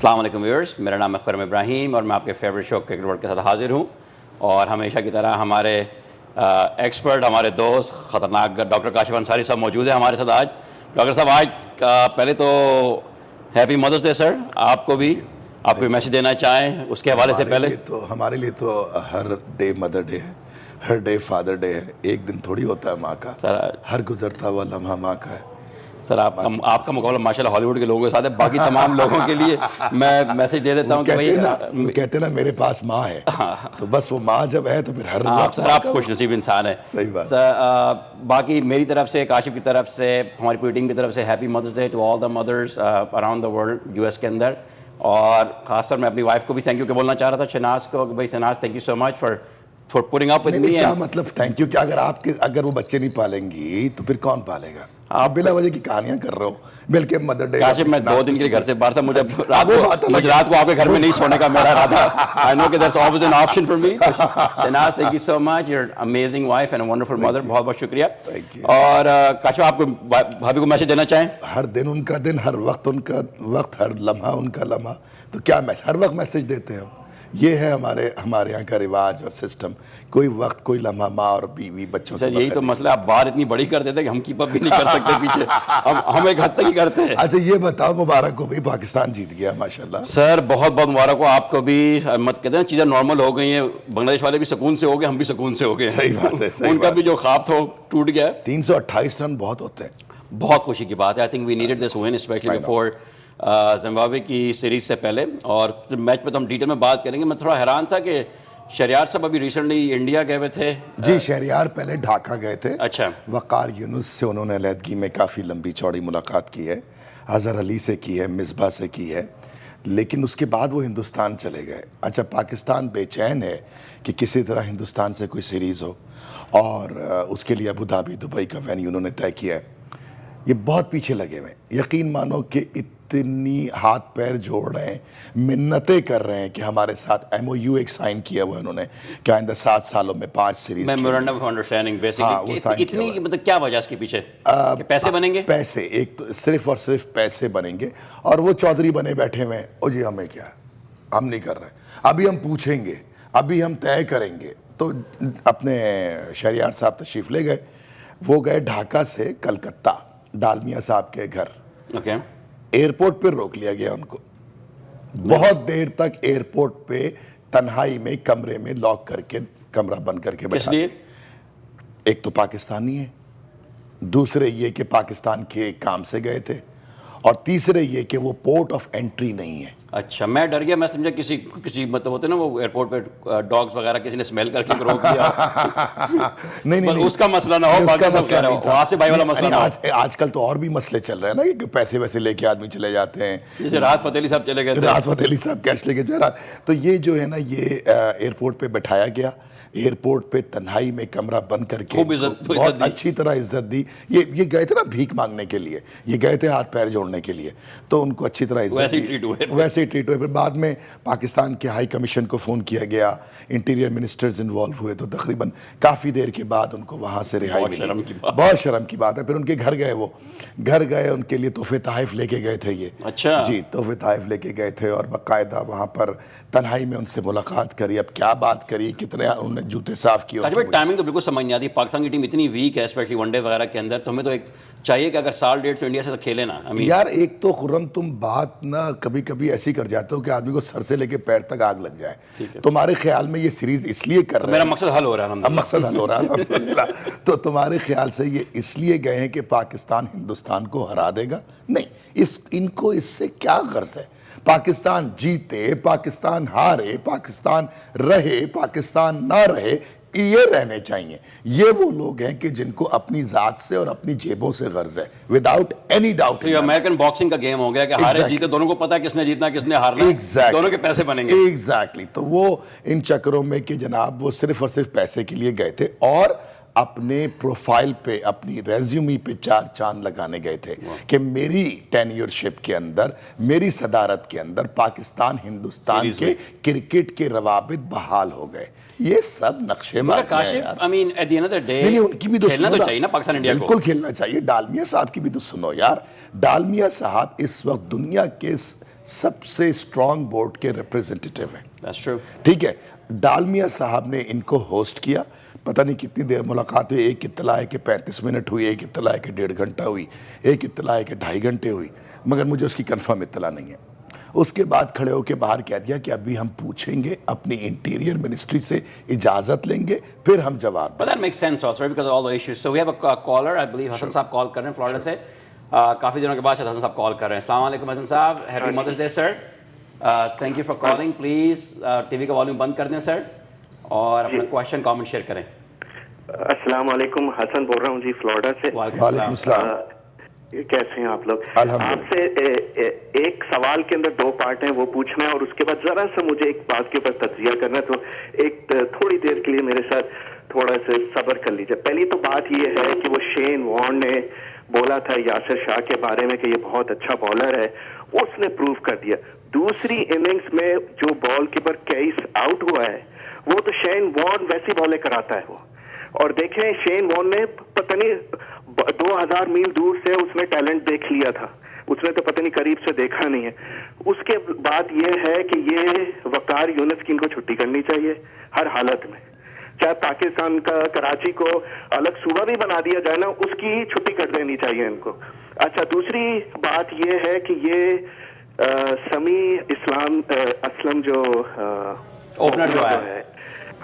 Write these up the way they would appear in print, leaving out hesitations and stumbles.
السلام علیکم ویورز، میرا نام ہے خرم ابراہیم اور میں آپ کے فیوریٹ شو کرکٹ ورلڈ کے ساتھ حاضر ہوں. اور ہمیشہ کی طرح ہمارے ایکسپرٹ، ہمارے دوست خطرناک ڈاکٹر کاشف انصاری صاحب موجود ہیں ہمارے ساتھ آج. ڈاکٹر صاحب آج پہلے تو ہیپی مدرس ڈے سر. آپ کو بھی آپ کوئی میسیج دینا چاہیں اس کے حوالے سے پہلے؟ تو ہمارے لیے تو ہر ڈے مدر ڈے ہے، ہر ڈے فادر ڈے ہے. ایک دن تھوڑی ہوتا ہے ماں کا، ہر گزرتا ہوا لمحہ ماں کا ہے. سر آپ کا مقابلہ ماشاء اللہ ہالی ووڈ کے لوگوں کے ساتھ ہے. باقی تمام لوگوں کے لیے میں میسج دے دیتا ہوں کہ بھائی کہتے نا میرے پاس ماں ہے، تو بس وہ ماں جب ہے تو پھر ہر وقت سر آپ خوش نصیب انسان ہیں. صحیح بات. باقی میری طرف سے، کاشف کی طرف سے، ہماری پوری ٹیم کی طرف سے ہیپی مدرس ڈے ٹو آل دا مدرس around the world, U S کے اندر. اور خاص طور میں اپنی وائف کو بھی تھینک یو کہ بولنا چاہ رہا تھا، شہناز کو، کہ بھائی Shahnaz thank you so much for putting up with me. کیا مطلب تھینک یو؟ کہ اگر وہ بچے نہیں پالیں گی تو پھر کون پالے گا؟ آپ بلا وجہ کی کہانیاں کر رہے ہو. بلکہ مدر ڈے کاشف میں 2 دن کے لیے گھر سے باہر تھا. مجھے رات کو آپ کے گھر میں نہیں سونے کا میرا ارادہ. I know that there's always an option for me. Shahnaz thank you so much. You're an amazing wife and a wonderful mother. بہت بہت شکریہ. اور کاشف آپ کو بھابھی کو میسج دینا چاہیں؟ ہر دن ان کا دن، ہر وقت ان کا وقت، ہر لمحہ ان کا لمحہ. تو کیا ہر وقت میسج دیتے ہیں ہم. یہ ہے ہمارے یہاں کا رواج اور سسٹم. کوئی وقت، کوئی لمحہ ماں اور بیوی بچوں سے. سر یہی تو مسئلہ، آپ بار اتنی بڑی کر دیتے کہ ہم کیپ اپ بھی نہیں کر سکتے پیچھے. ہم ایک حد تک ہی کرتے ہیں. اچھا یہ بتاؤ، مبارک ہو بھائی، پاکستان جیت گیا ماشاءاللہ. سر بہت بہت مبارک ہو آپ کو بھی. مت کہتے ہیں چیزیں نارمل ہو گئی ہیں، بنگلہ دیش والے بھی سکون سے ہو گئے، ہم بھی سکون سے ہو گئے. صحیح بات ہے. ان کا بھی جو خواب تھا ٹوٹ گیا. 328 رن بہت ہوتے ہیں. بہت خوشی کی بات ہے. I think we needed this one especially before Zimbabwe کی سیریز سے پہلے. اور میچ پہ تو ہم ڈیٹیل میں بات کریں گے. میں تھوڑا حیران تھا کہ شہریار صاحب ابھی ریسنٹلی انڈیا گئے ہوئے تھے. جی شہریار پہلے ڈھاکہ گئے تھے. اچھا. وقار یونس سے انہوں نے علیحدگی میں کافی لمبی چوڑی ملاقات کی ہے، اظہر علی سے کی ہے، مصباح سے کی ہے، لیکن اس کے بعد وہ ہندوستان چلے گئے. اچھا پاکستان بے چین ہے کہ کسی طرح ہندوستان سے کوئی سیریز ہو، اور اس کے لیے ابو دھابی، دبئی کا وینیو انہوں نے طے کیا ہے. یہ بہت پیچھے لگے ہوئے ہیں. یقین مانو کہ اتنی ہاتھ پیر جوڑ رہے ہیں، منتیں کر رہے ہیں کہ ہمارے ساتھ ایم او یو ایک سائن کیا ہوا انہوں نے کہ آئندہ 7 سالوں میں 5 series. Memorandum of understanding basically. اتنی مطلب کیا وجہ اس کے پیچھے؟ کہ پیسے بنیں گے؟ پیسے، ایک تو صرف اور صرف پیسے بنیں گے. اور وہ چودھری بنے بیٹھے ہوئے ہیں، او جی ہمیں کیا، ہم نہیں کر رہے، ابھی ہم پوچھیں گے، ابھی ہم طے کریں گے. تو اپنے شہریار صاحب تشریف لے گئے. وہ گئے ڈھاکہ سے کلکتہ، ڈالمیا صاحب کے گھر. اوکے. ایئرپورٹ پہ روک لیا گیا ان کو. بہت دیر تک ایئرپورٹ پہ تنہائی میں کمرے میں لاک کر کے، کمرہ بند کر کے کس لیے؟ ایک تو پاکستانی ہے، دوسرے یہ کہ پاکستان کے کام سے گئے تھے، اور تیسرے یہ کہ وہ پورٹ آف انٹری نہیں ہے. اچھا میں ڈر گیا. میں سمجھا کسی مطلب ہوتے نا وہ ایئرپورٹ پہ ڈاگز وغیرہ کسی نے اسمیل کر کے روک دیا. نہیں اس کا مسئلہ نہ ہو، آصف بھائی والا مسئلہ نہ ہو. آج کل تو اور بھی مسئلے چل رہے ہیں نا کہ پیسے ویسے لے کے آدمی چلے جاتے ہیں. جیسے راحت فتح علی صاحب چلے گئے تھے. راحت فتح علی صاحب کیش لے کے جا رہا. تو یہ جو ہے نا، یہ ایئرپورٹ پہ بٹھایا گیا، ایئرپورٹ پہ تنہائی میں کمرہ بند کر کے بہت اچھی طرح عزت دی. یہ گئے تھے نا بھیک مانگنے کے لیے، یہ گئے تھے ہاتھ پیر جوڑنے کے لیے، تو ان کو اچھی طرح عزت دی. ویسے ہی ٹریٹ ہوئے. پھر بعد میں پاکستان کے ہائی کمیشن کو فون کیا گیا، انٹیریئر منسٹرز انوالو ہوئے، تو تقریباً کافی دیر کے بعد ان کو وہاں سے رہائی ملی. بہت شرم کی بات ہے. پھر ان کے گھر گئے، وہ گھر گئے، ان کے لیے تحفے تحائف لے کے گئے تھے. یہ اچھا جی تحفے تحائف لے کے گئے تھے، اور باقاعدہ وہاں پر تنہائی میں ان سے ملاقات کری. اب کیا بات کری، کتنے انہوں نے جوتے صاف کیے. ٹائمنگ تو بالکل سمجھ نہیں آتی. پاکستان کی ٹیم اتنی ویک ہے اسپیشلی ون ڈے وغیرہ کے اندر. تو ہمیں تو ایک چاہیے کہ اگر سال ڈیڑھ تو انڈیا سے کھیلے نا. یار ایک تو خرم تم بات نا کبھی کبھی ایسی کر جاتے ہو کہ آدمی کو سر سے لے کے پیر تک آگ لگ جائے. تمہارے خیال میں یہ سیریز اس لیے کر رہے ہیں، میرا مقصد حل ہو رہا ہے. مقصد حل ہو رہا ہے الحمدللہ. تو تمہارے خیال سے یہ اس لیے گئے ہیں کہ پاکستان ہندوستان کو ہرا دے گا؟ نہیں، ان کو اس سے کیا غرض ہے. پاکستان جیتے، پاکستان ہارے، پاکستان رہے، پاکستان نہ رہے، یہ رہنے چاہیے. یہ وہ لوگ ہیں کہ جن کو اپنی ذات سے اور اپنی جیبوں سے غرض ہے، وداؤٹ اینی ڈاؤٹ. یہ امریکن باکسنگ کا گیم ہو گیا کہ ہارے جیتے دونوں کو پتا ہے کس نے جیتنا کس نے ہارنا. دونوں کے پیسے بنیں گے. ایگزیکٹلی. تو وہ ان چکروں میں کہ جناب وہ صرف اور صرف پیسے کے لیے گئے تھے، اور اپنے پروفائل پہ، اپنی ریزیومی پہ 4 چاند لگانے گئے تھے کہ میری ٹینیورشپ کے اندر، میری صدارت کے اندر پاکستان ہندوستان کے کرکٹ کے روابط بحال ہو گئے. یہ سب نقشے بازی ہیں یار. نہیں ان کی بھی تو کھیلنا تو چاہیے نا پاکستان انڈیا کو. بالکل کھیلنا چاہیے. ڈالمیا صاحب کی بھی تو سنو یار. ڈالمیا صاحب اس وقت دنیا کے سب سے اسٹرانگ بورڈ کے ریپریزنٹیٹیو ہیں. That's true. ٹھیک ہے, ڈالمیا صاحب نے ان کو ہوسٹ کیا, پتہ نہیں کتنی دیر ملاقات ہوئی, ایک اطلاع ہے کہ 35 منٹ ہوئی, ایک اطلاع ہے کہ 1.5 گھنٹہ ہوئی, ایک اطلاع ہے کہ 2.5 گھنٹے ہوئی, مگر مجھے اس کی کنفرم اطلاع نہیں ہے. اس کے بعد کھڑے ہو کے باہر کہہ دیا کہ ابھی ہم پوچھیں گے, اپنی انٹیریئر منسٹری سے اجازت لیں گے, پھر ہم جواب دیں. But that makes sense also, right? Because of all the issues. So we have a caller, I believe حسن صاحب کال کر رہے ہیں فلوریڈا سے. کافی دنوں کے بعد حسن صاحب کال کر رہے ہیں. السلام علیکم حسن صاحب, ہیپی مدرس day sir. Thank you for calling. Please T V کا والیوم بند کر دیں سر, اور اپنا کوشچن کامنٹ شیئر کریں. السلام علیکم, حسن بول رہا ہوں جی فلوریڈا سے. وعلیکم السلام. کیسے ہیں آپ لوگ؟ الحمدللہ. آپ سے ایک سوال کے اندر 2 پارٹ ہیں, وہ پوچھنا ہے, اور اس کے بعد ذرا سا مجھے ایک بات کے اوپر تجزیہ کرنا ہے, تو ایک تھوڑی دیر کے لیے میرے ساتھ تھوڑا سا صبر کر لیجیے. پہلی تو بات یہ ہے کہ وہ شین وارن نے بولا تھا یاسر شاہ کے بارے میں کہ یہ بہت اچھا بالر ہے, اس نے پروو کر دیا. دوسری اننگز میں جو بال کے اوپر کیس آؤٹ ہوا ہے, وہ تو شین وارن ویسی بالیں کراتا ہے وہ. اور دیکھیں شین وارن نے پتہ نہیں 2000 میل دور سے اس نے ٹیلنٹ دیکھ لیا تھا, اس نے تو پتہ نہیں قریب سے دیکھا نہیں ہے. اس کے بعد یہ ہے کہ یہ وقار یونس کی ان کو چھٹی کرنی چاہیے ہر حالت میں, چاہے پاکستان کا کراچی کو الگ صوبہ بھی بنا دیا جائے نا, اس کی چھٹی کر دینی چاہیے ان کو. اچھا, دوسری بات یہ ہے کہ یہ سمیع اسلم جو اوپنر جو ہے,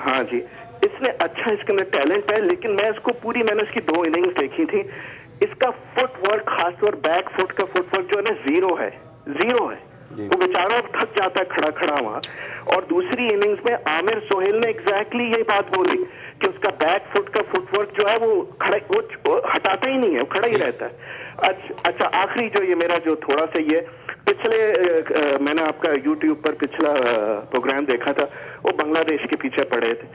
ہاں جی, اس نے اچھا, اس کے اندر ٹیلنٹ ہے, لیکن میں اس کو میں نے اس کی 2 اننگز دیکھی تھی, اس کا فٹ ورک, خاص طور بیک فٹ کا فٹ ورک جو ہے نا زیرو ہے. وہ بیچارہ تھک جاتا ہے کھڑا وہاں. اور دوسری اننگز میں عامر سہیل نے ایگزیکٹلی یہی بات بولی کہ اس کا بیک فٹ کا فٹ ورک جو ہے وہ ہٹاتا ہی نہیں ہے, وہ کھڑا ہی رہتا ہے. اچھا, آخری جو یہ میرا جو تھوڑا سا یہ پچھلے میں نے آپ کا یوٹیوب پر پچھلا پروگرام دیکھا تھا, وہ بنگلہ دیش کے پیچھے پڑے تھے.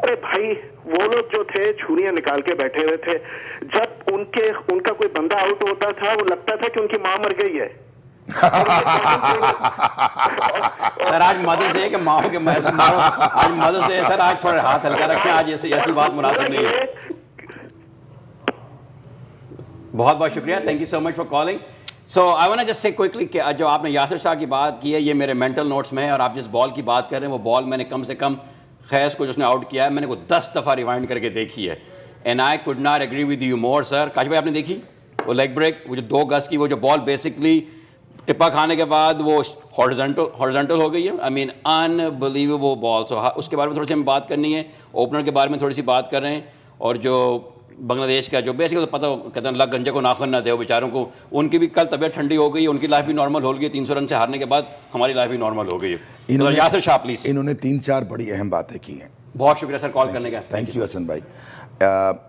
ارے بھائی, وہ لوگ جو تھے چھریاں نکال کے بیٹھے ہوئے تھے, جب ان کا کوئی بندہ آؤٹ ہوتا تھا وہ لگتا تھا کہ ان کی ماں مر گئی ہے. سر آج مدرس ڈے کہ ماؤں کے آج مدرس ڈے سر, آج تھوڑے ہاتھ ہلکا رکھیں, آج ایسی بات مناسب نہیں ہے. بہت بہت شکریہ, thank you so much for calling. So I want just say quickly کہ جو آپ نے یاسر شاہ کی بات کی ہے, یہ میرے مینٹل نوٹس میں ہے, اور آپ جس بال کی بات کر رہے ہیں وہ بال میں نے کم سے کم خیز کو جس نے آؤٹ کیا ہے, میں نے کو 10 دفعہ ریوائنڈ کر کے دیکھی ہے, and I could not agree with you more sir. کاش بھائی آپ نے دیکھی وہ لیگ بریک, وہ جو 2 گز کی وہ جو بال بیسکلی ٹپا کھانے کے بعد وہ ہارزنٹل ہو گئی ہے, آئی مین انبلیویبل بال. سو اس کے بارے میں تھوڑی سی ہمیں بات کرنی ہے, اوپنر کے بارے میں تھوڑی سی بات کر رہے ہیں, اور جو بنگلہ دیش کا جو بیسکلی پتہ کہتے ہیں لگ گنجے کو ناخن نہ دے وہ بیچاروں کو, ان کی بھی کل طبیعت ٹھنڈی ہو گئی, ان کی لائف بھی نارمل ہو گئی, 300 رن سے ہارنے کے بعد ہماری لائف بھی نارمل ہو گئی ہے. یاسر شاہ پلیز. انہوں نے 3-4 بڑی اہم باتیں کی ہیں. بہت شکریہ سر کال کرنے کا. تھینک یو حسن بھائی.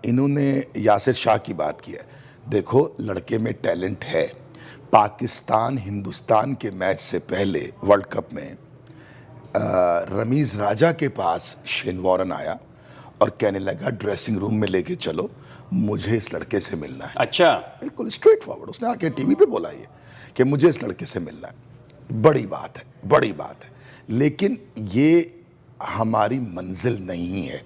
انہوں نے یاسر شاہ کی بات کی ہے. دیکھو لڑکے میں ٹیلنٹ ہے. پاکستان ہندوستان کے میچ سے پہلے ورلڈ کپ میں رمیز راجہ کے پاس شین وارن آیا اور کہنے لگا ڈریسنگ روم میں لے کے چلو, مجھے اس لڑکے سے ملنا ہے. اچھا, بالکل اسٹریٹ فارورڈ اس نے آ کے ٹی وی پہ بولا یہ کہ مجھے اس لڑکے سے ملنا ہے. بڑی بات ہے, بڑی بات ہے, لیکن یہ ہماری منزل نہیں ہے.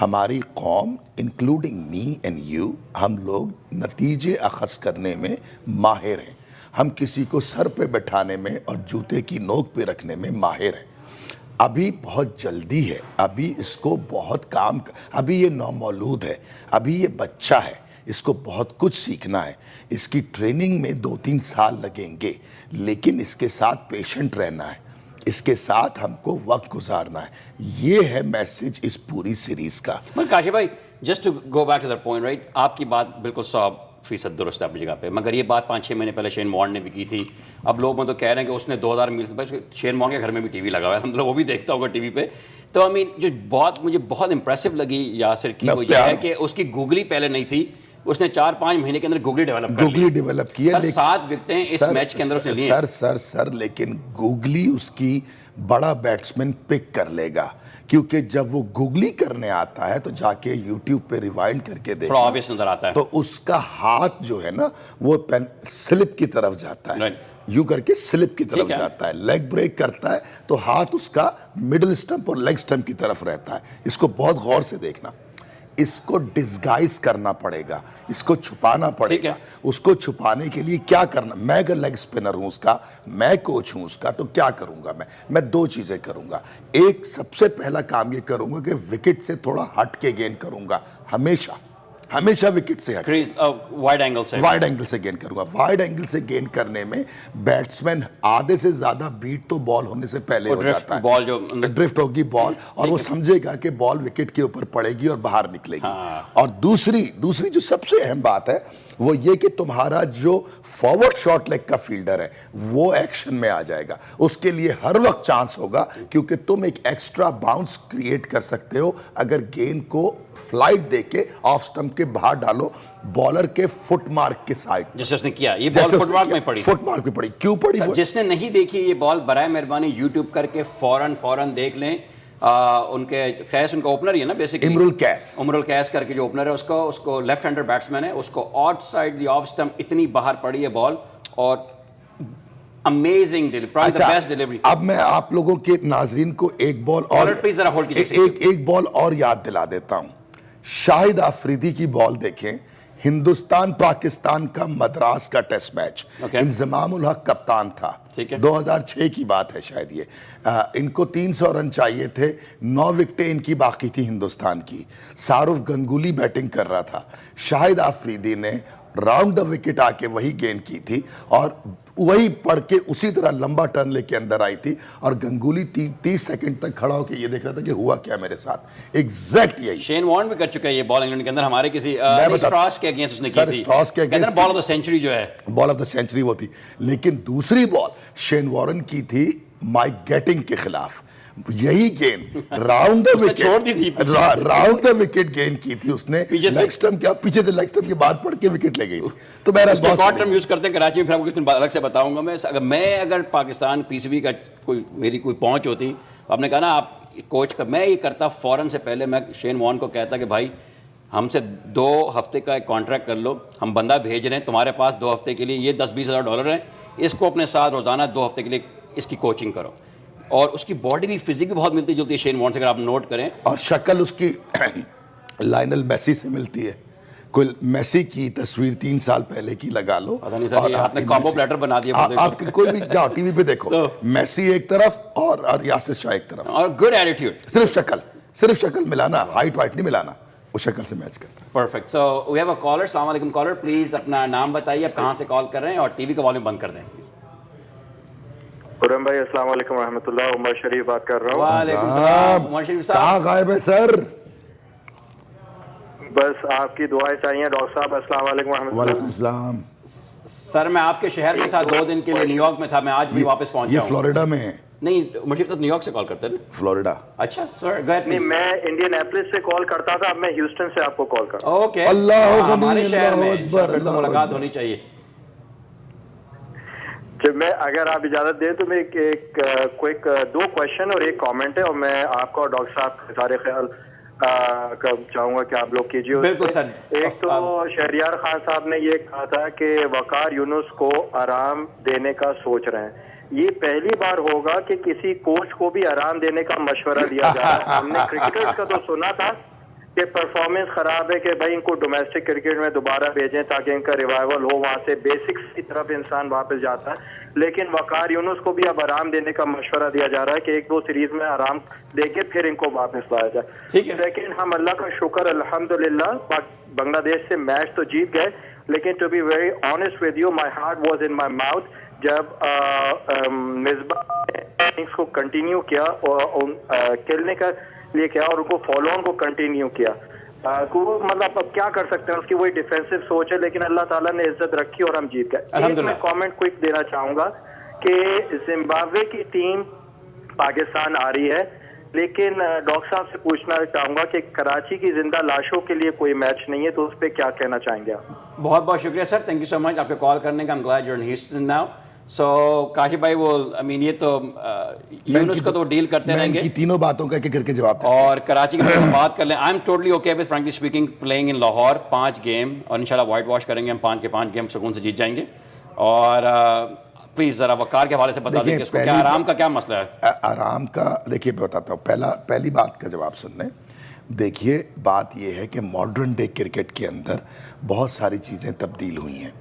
ہماری قوم انکلوڈنگ می اینڈ یو, ہم لوگ نتیجے اخذ کرنے میں ماہر ہیں. ہم کسی کو سر پہ بٹھانے میں اور جوتے کی نوک پہ رکھنے میں ماہر ہیں. ابھی بہت جلدی ہے, ابھی اس کو بہت کام, ابھی یہ نومولود ہے, ابھی یہ بچہ ہے, اس کو بہت کچھ سیکھنا ہے. اس کی ٹریننگ میں 2-3 سال لگیں گے, لیکن اس کے ساتھ پیشنٹ رہنا ہے, اس کے ساتھ ہم کو وقت گزارنا ہے. یہ ہے میسج اس پوری سیریز کا. کاشف بھائی just to go back to that point, right, آپ کی بات بالکل 100% درست ہے اپنی جگہ پہ, مگر یہ بات 5-6 مہینے پہلے شین وارن نے بھی کی تھی. اب لوگ تو کہہ رہے ہیں کہ اس نے 2000 میل سے, شین وارن کے گھر میں بھی ٹی وی لگا ہوا ہے, الحمدللہ وہ بھی دیکھتا ہوگا ٹی وی پہ. تو آئی مین جو بات مجھے بہت امپریسو لگی یاسر کی وہ یہ ہے کہ اس کی گوگلی پہلے نہیں تھی, اس نے 4-5 مہینے کے اندر گوگلی ڈیولپ کی ہے. 7 وکٹیں اس میچ کے اندر اس نے لی ہیں. سر لیکن گوگلی اس کی بڑا بیٹسمین پک کر لے گا, کیونکہ جب وہ گوگلی کرنے آتا ہے تو جا کے یوٹیوب پہ ریوائنڈ کر کے دیکھا, آبویس نظر آتا ہے, تو اس کا ہاتھ جو ہے نا وہ سلپ کی طرف جاتا ہے, یوں کر کے سلپ کی طرف جاتا ہے. لیگ بریک کرتا ہے تو ہاتھ اس کا مڈل سٹمپ اور لیگ سٹمپ کی طرف رہتا ہے. اس کو بہت غور سے دیکھنا. اس کو ڈسگائز کرنا پڑے گا, اس کو چھپانا پڑے گا. اس کو چھپانے کے لیے کیا کرنا, میں اگر لیگ اسپنر ہوں اس کا, میں کوچ ہوں اس کا, تو کیا کروں گا میں 2 چیزیں کروں گا. ایک سب سے پہلا کام یہ کروں گا کہ وکٹ سے تھوڑا ہٹ کے گین کروں گا, ہمیشہ وکٹ سے وائڈ اینگل سے گین کروں گا. وائڈ اینگل سے گین کرنے میں بیٹسمین آدھے سے زیادہ بیٹ تو بال ہونے سے پہلے ہو جاتا ہے, بال جو ڈرفٹ ہوگی بال, اور وہ سمجھے گا کہ بال وکٹ کے اوپر پڑے گی اور باہر نکلے گی. اور دوسری جو سب سے اہم بات ہے وہ یہ کہ تمہارا جو فارورڈ شارٹ لیگ کا فیلڈر ہے وہ ایکشن میں آ جائے گا. اس کے لیے ہر وقت چانس ہوگا, کیونکہ تم ایک ایکسٹرا باؤنس کریٹ کر سکتے ہو اگر گیند کو فلائٹ دے کے آف سٹمپ کے باہر ڈالو بالر کے فٹ مارک کے سائڈ, جیسے اس نے کیا. یہ بال فٹ مارک میں پڑی, فٹ مارک میں پڑی. کیوں پڑی؟ جس نے نہیں دیکھی یہ بال برائے مہربانی یوٹیوب کر کے فوراً دیکھ لیں. ان کے خیس ان کا اوپنر ہی ہے نا بیسکلی, عمر القیس کر کے جو اوپنر ہے اس کو لیفٹ ہینڈر بیٹسمین ہے, اس کو out side the of stump اتنی باہر پڑی ہے بال, اور امیزنگ بیسٹ ڈیلیوری. اب میں آپ لوگوں کے ناظرین کو ایک بال اور یاد دلا دیتا ہوں. شاہد آفریدی کی بال دیکھیں, ہندوستان پاکستان کا مدراس کا ٹیسٹ میچ, انضمام الحق کپتان تھا, 2006 کی بات ہے شاید یہ. ان کو 300 رن چاہیے تھے, 9 وکٹیں ان کی باقی تھی ہندوستان کی. سارف گنگولی بیٹنگ کر رہا تھا, شاہد آفریدی نے راؤنڈ دا وکٹ آ کے وہی گیند کی تھی, اور وہی پڑھ کے اسی طرح لمبا ٹرن لے کے اندر آئی تھی, اور گنگولی 30 سیکنڈ تک کھڑا ہو کے یہ دیکھ رہا تھا کہ ہوا کیا میرے ساتھ. ایگزیکٹ یہی شین وارن بھی کر چکا ہے یہ بال انگلینڈ کے اندر, ہمارے کسی اسٹراس کے اگینسٹ اس نے کی تھی. اسٹراس کے against ball of the century جو ہے, بال آف دا سینچری وہ تھی. لیکن دوسری بال شین وارن کی تھی مائک گیٹنگ کے خلاف, یہی گیند راؤنڈ دا وکٹ گیند کی تھی اس نے, لیگ سٹمپ کیا پیچھے سے لیگ سٹمپ کے بعد پڑھ کے وکٹ لے گئی تھی. تو بہرحال ٹرم یوز کرتے ہیں کراچی میں, پھر آپ کو الگ سے بتاؤں گا. میں اگر پاکستان پی سی بی کا میری کوئی پہنچ ہوتی, آپ نے کہا نا آپ کوچ کا, میں یہ کرتا فوراً سے پہلے میں شین وارن کو کہتا کہ بھائی ہم سے 2 ہفتے کا ایک کانٹریکٹ کر لو, ہم بندہ بھیج رہے ہیں تمہارے پاس 2 ہفتے کے لیے, یہ $10-20,000 ہیں, اس کو اپنے ساتھ روزانہ 2 ہفتے کے لیے اس کی کوچنگ کرو. اور اس کی باڈی بھی فزک بھی بہت ملتی جلتی ہے شین وارن سے, اگر آپ نوٹ کریں, اور شکل اس کی لائنل میسی سے ملتی ہے. کوئی میسی کی تصویر 3 سال پہلے کی لگا لو, اور آپ نے کامبو پلیٹر بنا دیا. آپ کی کوئی بھی جاؤ ٹی وی پہ دیکھو, میسی ایک طرف اور یاسر شاہ ایک طرف, اور گڈ ایٹیٹیوڈ. صرف شکل ملانا, ہائٹ وائٹ نہیں ملانا, اس شکل سے میچ کرتا ہے. Perfect. So we have a caller. السلام علیکم کالر, پلیز اپنا نام بتائیے, آپ کہاں سے کال کر رہے ہیں, اور ٹی وی کا والیوم بند کر دیں. قرم بھائی السلام علیکم ورحمۃ اللہ, عمر شریف بات کر رہا ہوں. وعلیکم السلام. عمر شریف صاحب کہاں غائب ہے سر؟ بس آپ کی دعائیں چاہیے ڈاکٹر صاحب. السلام علیکم ورحمۃ اللہ. وعلیکم السلام. سر میں آپ کے شہر میں تھا 2 دن کے لیے, نیو یارک میں تھا, میں آج بھی واپس پہنچا ہوں. یہ فلوریڈا میں ہے. نہیں عمر شریف صاحب نیو یارک سے کال کرتے ہیں. فلوریڈا. اچھا سر گو اہیڈ. نہیں میں انڈین ایپلس سے کال کرتا تھا, اب میں ہیوسٹن سے آپ کو کال کرتا ہوں. اوکے, اللہ ہمارے شہر میں ملاقات ہونی چاہیے. جب میں اگر آپ اجازت دیں تو میں ایک کوئک 2 کویشچن اور ایک کامنٹ ہے, اور میں آپ کو اور ڈاکٹر صاحب کے سارے خیال چاہوں گا کہ آپ لوگ کیجیے. بالکل سر. ایک تو شہریار خان صاحب نے یہ کہا تھا کہ وقار یونس کو آرام دینے کا سوچ رہے ہیں. یہ پہلی بار ہوگا کہ کسی کوچ کو بھی آرام دینے کا مشورہ دیا جا رہا ہے. ہم نے کرکٹرز کا تو سنا تھا کہ پرفارمنس خراب ہے کہ بھائی ان کو ڈومیسٹک کرکٹ میں دوبارہ بھیجیں تاکہ ان کا ریوائول ہو, وہاں سے بیسکس کی طرف انسان واپس جاتا ہے. لیکن وقار یونس کو بھی اب آرام دینے کا مشورہ دیا جا رہا ہے کہ 1-2 سیریز میں آرام دے کے پھر ان کو واپس لایا جائے. لیکن ہم اللہ کا شکر الحمدللہ بنگلہ دیش سے میچ تو جیت گئے, لیکن to be very honest with you my heart was in my mouth جب مصباح نے کو کنٹینیو کیا اور کھیلنے کا لیے کیا اور ان کو فالو آن کو کنٹینیو کیا. مطلب اب کیا کر سکتے ہیں, اس کی وہی ڈیفینسو سوچ ہے, لیکن اللہ تعالیٰ نے عزت رکھی اور ہم جیت گئے. ایک میں کامنٹ کوئک دینا چاہوں گا کہ زمبابوے کی ٹیم پاکستان آ رہی ہے, لیکن ڈاکٹر صاحب سے پوچھنا چاہوں گا کہ کراچی کی زندہ لاشوں کے لیے کوئی میچ نہیں ہے, تو اس پہ کیا کہنا چاہیں گے آپ؟ بہت بہت شکریہ سر, تھینک یو سو مچ آپ کے کال کرنے کا. I'm glad you're in Houston now. سو کاشف بھائی وہ یہ تو یونس کو تو ڈیل کرتے رہیں گے, میں تینوں باتوں کا کر کے جواب دیں, اور کراچی کی طرف بات کر لیں. I am totally okay with frankly speaking playing in Lahore 5 game, اور انشاءاللہ وائٹ واش کریں گے ہم, 5 کے 5 گیم سکون سے جیت جائیں گے. اور پلیز ذرا وقار کے حوالے سے بتا دیں کہ اس کو کیا آرام کا کیا مسئلہ ہے. آرام کا دیکھیے میں بتاتا ہوں. پہلی بات کا جواب سن لیں. دیکھیے بات یہ ہے کہ ماڈرن ڈے کرکٹ کے اندر بہت ساری چیزیں تبدیل ہوئی ہیں.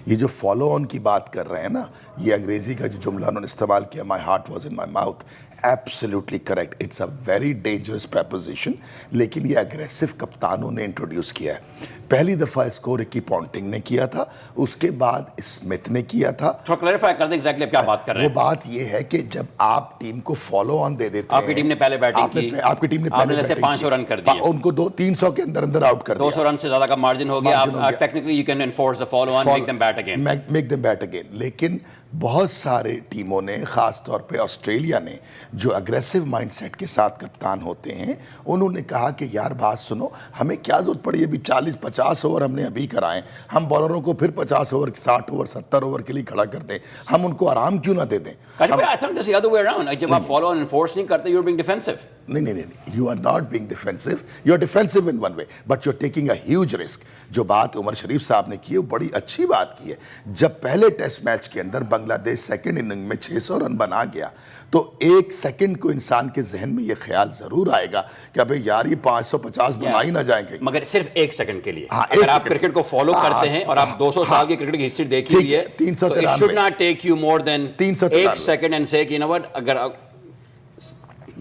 یہ جو فالو آن کی بات کر رہے ہیں نا, یہ انگریزی کا جو جملہ انہوں نے استعمال کیا, my heart was in my mouth, absolutely correct. It's a very dangerous preposition, لیکن یہ اگریسو کپتانوں نے انٹروڈیوس کیا ہے. پہلی دفعہ اس کو رکی پونٹنگ نے کیا تھا, اس کے بعد اسمتھ نے کیا تھا. تھوڑا کلیریفائی کر دیں ایگزیکٹلی کیا بات کر رہے ہیں. وہ بات یہ ہے کہ جب آپ ٹیم کو فالو آن دے دیتے ہیں, آپ کی ٹیم نے پہلے بیٹنگ کی, آپ کی ٹیم نے پہلے بیٹنگ کی, 500 رن کر دیے, ان کو 300 کے اندر اندر آؤٹ کر دیا, 200 رن سے زیادہ کا مارجن ہو گیا, آپ technically you can enforce the follow on, make them bat again, make them bat again. لیکن بہت سارے ٹیموں نے, خاص طور پہ آسٹریلیا نے, جو اگریسو مائنڈ سیٹ کے ساتھ کپتان ہوتے ہیں, انہوں نے کہا کہ یار بات سنو, ہمیں کیا ضرورت پڑی ابھی 40-50 اوور ہم نے ابھی کرائیں, ہم بالروں کو پھر 50 اوور 60 اوور 70 اوور کے لیے کھڑا کر دیں, ہم ان کو آرام کیوں نہ دے دیں. جب آپ فالو آن انفورس نہیں کرتے, یو آر بینگ ڈیفینسو. نہیں, you are not being defensive, you are defensive in one way, but you are taking a huge risk. جو بات عمر شریف صاحب نے کی ہے وہ بڑی اچھی بات کی ہے. جب پہلے ٹیسٹ میچ کے اندر بنگلہ دیش سیکنڈ اننگ میں 600 رن بنا گیا, تو ایک سیکنڈ کو انسان کے ذہن میں یہ خیال ضرور آئے گا کہ ابھی یار یہ 550 بنا ہی نہ جائیں گے, مگر صرف ایک سیکنڈ کے لیے. اگر آپ کرکٹ کو فالو کرتے ہیں اور آپ 200 سال کی کرکٹ کی ہسٹری دیکھی ہوئی ہے, 393 it should not take you more than 1 second and say, you know what, اگر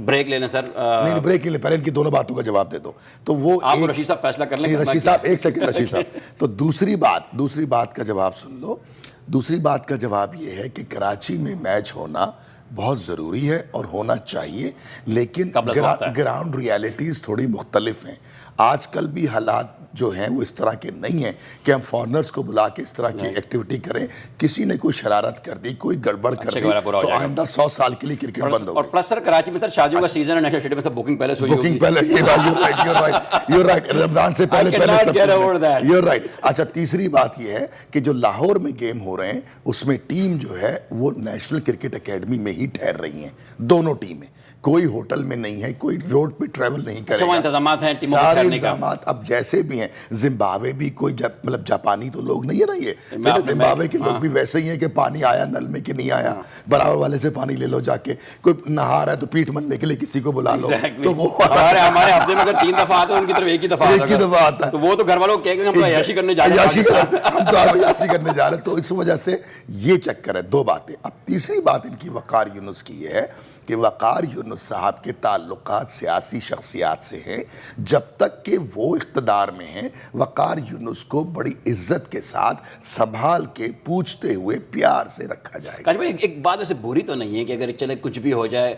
بریک لے لیں سر. نہیں بریک نہیں لیں, پہلے ان کی دونوں باتوں کا جواب دے دو. تو وہ آپ رشید صاحب فیصلہ کر لیں. رشید صاحب ایک سیکنڈ, رشید صاحب. تو دوسری بات کا جواب سن لو. دوسری بات کا جواب یہ ہے کہ کراچی میں میچ ہونا بہت ضروری ہے اور ہونا چاہیے, لیکن گراؤنڈ ریالٹیز تھوڑی مختلف ہیں. آج کل بھی حالات جو ہیں وہ اس طرح کے نہیں ہیں کہ ہم فارنرز کو بلا کے اس طرح کی ایکٹیویٹی کریں. کسی نے کوئی شرارت کر دی, کوئی گڑبڑ کر دی, تو آئندہ 100 سال کے لیے کرکٹ بند ہوگی. اور پلس سر کراچی میں سر شادیوں کا سیزن ہے, نیشنل اسٹیڈیم میں سب بکنگ پہلے سے ہوئی ہوگی. بکنگ پہلے, یو رائٹ, رمضان سے پہلے یو رائٹ. اچھا, تیسری بات یہ ہے کہ جو لاہور میں گیم ہو رہے ہیں اس میں ٹیم جو ہے وہ نیشنل کرکٹ اکیڈمی میں ہی ٹھہر رہی ہیں, دونوں ٹیمیں. کوئی ہوٹل میں نہیں ہے, کوئی روڈ پہ ٹریول نہیں کرے گا. انتظامات ہیں سارے انتظامات اب جیسے بھی ہیں. زمبابوے بھی کوئی مطلب جاپانی تو لوگ نہیں ہے نا, یہ زمبابوے کے لوگ بھی ویسے ہی ہیں کہ پانی آیا نل میں کہ نہیں آیا, برابر والے سے پانی لے لو جا کے. کوئی نہا رہا ہے تو پیٹ ملنے کے لیے کسی کو بلا لو, تو وہ ہمارے ہفتے میں اگر 3 دفعہ آتے ہیں ان کی طرف ایک ہی دفعہ آتا ہے, تو وہ تو گھر والوں کہیں گے ہم تو عیاشی کرنے جا رہے ہیں, ہم تو عیاشی کرنے جا رہے ہیں. تو اس وجہ سے یہ چکر ہے. 2 باتیں. اب تیسری بات ان کی وقار یونس کی یہ ہے کہ وقار یونس صاحب کے تعلقات سیاسی شخصیات سے ہیں. جب تک کہ وہ اقتدار میں ہیں, وقار یونس کو بڑی عزت کے ساتھ سنبھال کے پوچھتے ہوئے پیار سے رکھا جائے گا. کاش بھائی ایک بات ویسے بری تو نہیں ہے کہ اگر چلے کچھ بھی ہو جائے,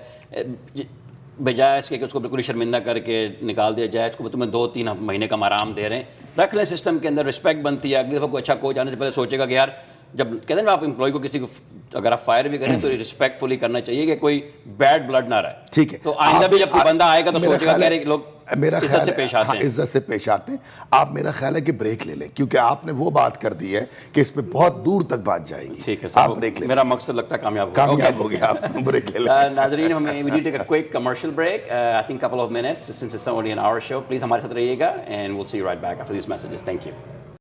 بجائے اس کے کہ اس کو بالکل شرمندہ کر کے نکال دیا جائے, اس کو تمہیں 2-3 مہینے کا آرام دے رہے ہیں, رکھ لیں سسٹم کے اندر, رسپیکٹ بنتی ہے. اگلی دفعہ کوئی اچھا کوچ آنے سے پہلے سوچے گا کہ یار جب کہتے ہیں آپ امپلائی کو کسی کو اگر آپ فائر بھی کریں تو ریسپیکٹفلی کرنا چاہیے کہ کوئی بیڈ بلڈ نہ رہے. ٹھیک ہے, تو آئندہ بھی جب کوئی بندہ آئے گا تو سوچے گا کہ لوگ عزت سے پیش آتے ہیں. عزت سے پیش آتے ہیں. آپ میرا خیال ہے کہ بریک لے لیں, کیونکہ آپ نے وہ بات کر دی ہے کہ اس پہ بہت دور تک بات جائے گی. ٹھیک ہے, آپ بریک لیں. میرا مقصد لگتا ہے کامیاب ہو گیا. آپ بریک لے لیں. ناظرین, ہمیں we need to take a quick commercial break, I think couple of minutes since it's only an hour show. Please ہمارے ساتھ رہیے گا and we'll see you right back after these messages. Thank you.